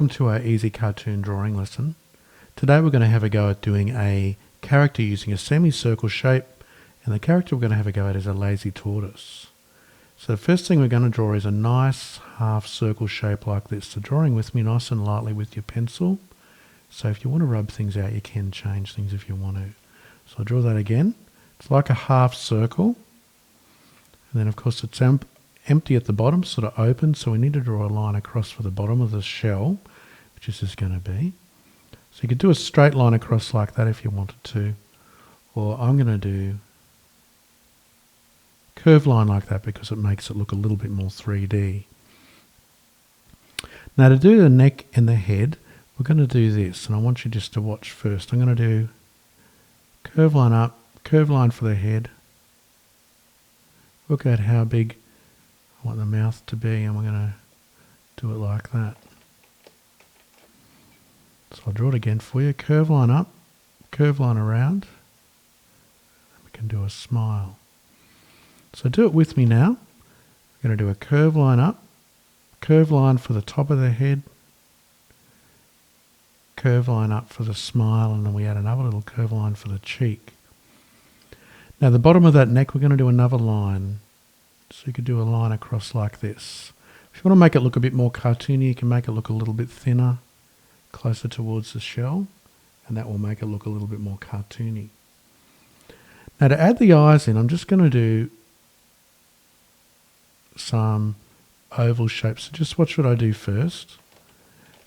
welcome to our easy cartoon drawing lesson. Today we're going to have a go at doing a character using a semicircle shape, and the character we're going to have a go at is a lazy tortoise. So the first thing we're going to draw is a nice half circle shape like this. So drawing with me nice and lightly with your pencil. So if you want to rub things out, you can change things if you want to. So I'll draw that again. It's like a half circle. And then of course it's empty at the bottom, sort of open, so we need to draw a line across for the bottom of the shell, which is just going to be. So you could do a straight line across like that if you wanted to, or I'm going to do a curved line like that because it makes it look a little bit more 3D. Now to do the neck and the head, we're going to do this, and I want you just to watch first. I'm going to do curved line up, curved line for the head. Look at how big I want the mouth to be, and we're going to do it like that. So I'll draw it again for you. Curve line up, curve line around. And we can do a smile. So do it with me now. We're going to do a curve line up, curve line for the top of the head, curve line up for the smile, and then we add another little curve line for the cheek. Now the bottom of that neck, we're going to do another line. So you could do a line across like this. If you want to make it look a bit more cartoony, you can make it look a little bit thinner, closer towards the shell, and that will make it look a little bit more cartoony. Now to add the eyes in, I'm just going to do some oval shapes. So just watch what I do first.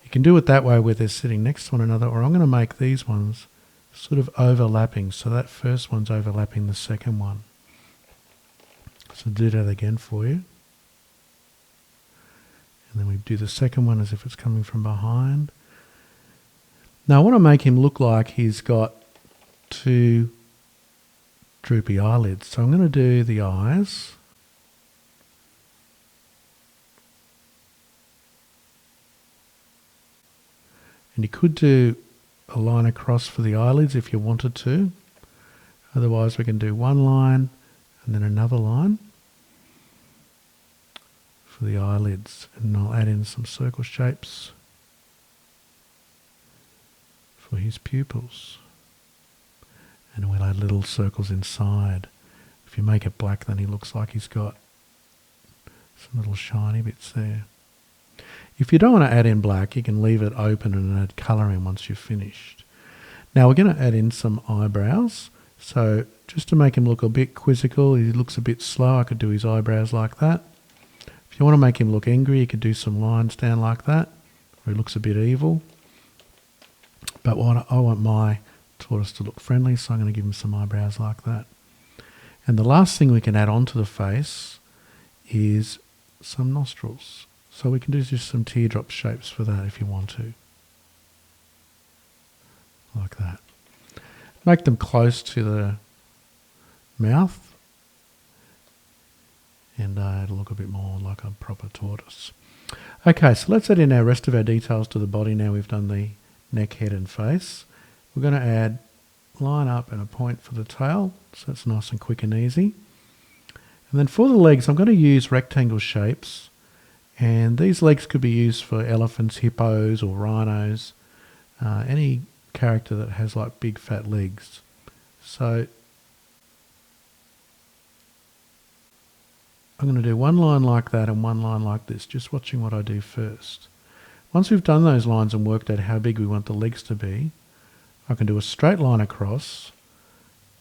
You can do it that way where they're sitting next to one another, or I'm going to make these ones sort of overlapping. So that first one's overlapping the second one. So do that again for you. And then we do the second one as if it's coming from behind. Now I want to make him look like he's got two droopy eyelids. So I'm going to do the eyes. And you could do a line across for the eyelids if you wanted to. Otherwise we can do one line and then another line for the eyelids, and I'll add in some circle shapes for his pupils, and we'll add little circles inside. If you make it black, then he looks like he's got some little shiny bits there. If you don't want to add in black, you can leave it open and add colour in once you've finished. Now we're going to add in some eyebrows. So just to make him look a bit quizzical, he looks a bit slow, I could do his eyebrows like that. If you want to make him look angry, you could do some lines down like that, where he looks a bit evil. But I want my tortoise to look friendly, so I'm going to give him some eyebrows like that. And the last thing we can add onto the face is some nostrils. So we can do just some teardrop shapes for that if you want to. Like that. Make them close to the mouth, and it'll look a bit more like a proper tortoise. Okay, so let's add in our rest of our details to the body now we've done the neck, head and face. We're going to add line up and a point for the tail, so it's nice and quick and easy. And then for the legs, I'm going to use rectangle shapes, and these legs could be used for elephants, hippos or rhinos, any character that has like big fat legs. So I'm going to do one line like that and one line like this, just watching what I do first. Once we've done those lines and worked out how big we want the legs to be, I can do a straight line across,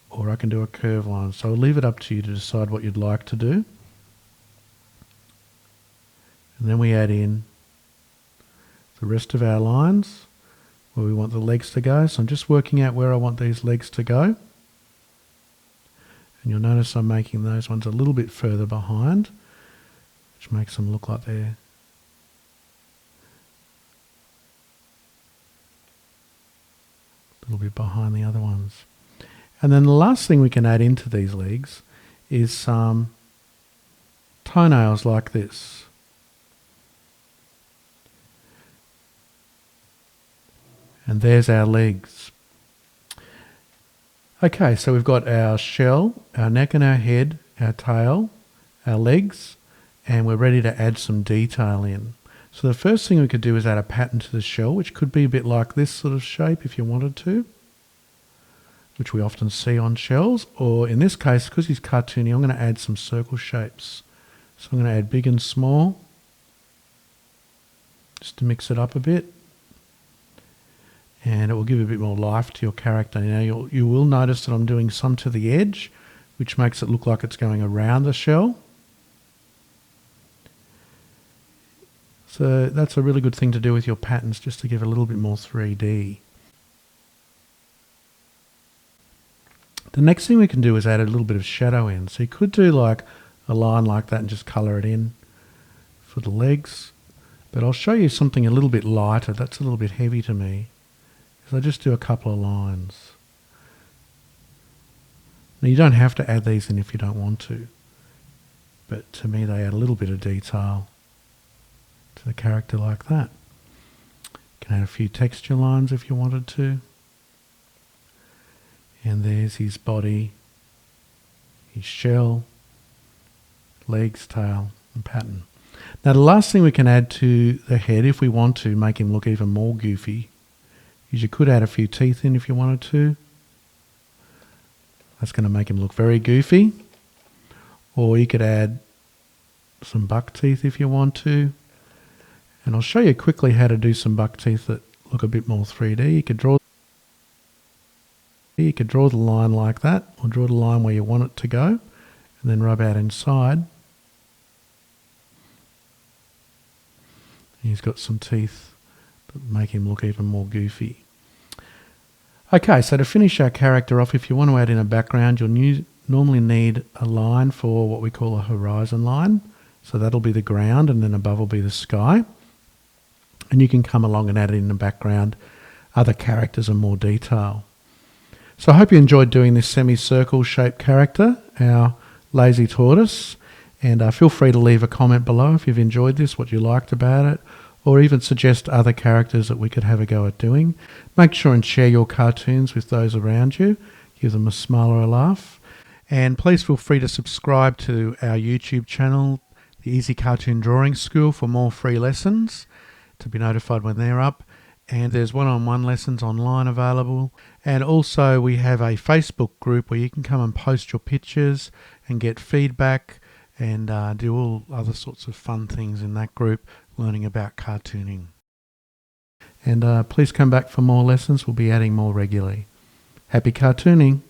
or I can do a curved line. So I'll leave it up to you to decide what you'd like to do. And then we add in the rest of our lines where we want the legs to go. So I'm just working out where I want these legs to go. And you'll notice I'm making those ones a little bit further behind, which makes them look like they're a little bit behind the other ones. And then the last thing we can add into these legs is some toenails like this. And there's our legs. Okay, so we've got our shell, our neck and our head, our tail, our legs, and we're ready to add some detail in. So the first thing we could do is add a pattern to the shell, which could be a bit like this sort of shape if you wanted to, which we often see on shells. Or in this case, because he's cartoony, I'm going to add some circle shapes. So I'm going to add big and small, just to mix it up a bit. And it will give a bit more life to your character. Now you will notice that I'm doing some to the edge, which makes it look like it's going around the shell. So that's a really good thing to do with your patterns, just to give it a little bit more 3D. The next thing we can do is add a little bit of shadow in. So you could do like a line like that and just colour it in for the legs. But I'll show you something a little bit lighter. That's a little bit heavy to me. So I just do a couple of lines. Now you don't have to add these in if you don't want to. But to me they add a little bit of detail to the character like that. You can add a few texture lines if you wanted to. And there's his body, his shell, legs, tail, and pattern. Now the last thing we can add to the head, if we want to make him look even more goofy, is you could add a few teeth in if you wanted to. That's going to make him look very goofy. Or you could add some buck teeth if you want to. And I'll show you quickly how to do some buck teeth that look a bit more 3D. You could draw the line like that, or draw the line where you want it to go, and then rub out inside. He's got some teeth that make him look even more goofy. Okay, so to finish our character off, if you want to add in a background, you'll normally need a line for what we call a horizon line. So that'll be the ground, and then above will be the sky. And you can come along and add in the background other characters in more detail. So I hope you enjoyed doing this semicircle shaped character, our Lazy Tortoise. And feel free to leave a comment below if you've enjoyed this, what you liked about it, or even suggest other characters that we could have a go at doing. Make sure and share your cartoons with those around you. Give them a smile or a laugh. And please feel free to subscribe to our YouTube channel, the Easy Cartoon Drawing School, for more free lessons, to be notified when they're up. And there's one-on-one lessons online available. And also we have a Facebook group where you can come and post your pictures and get feedback and do all other sorts of fun things in that group, learning about cartooning. And please come back for more lessons. We'll be adding more regularly. Happy cartooning!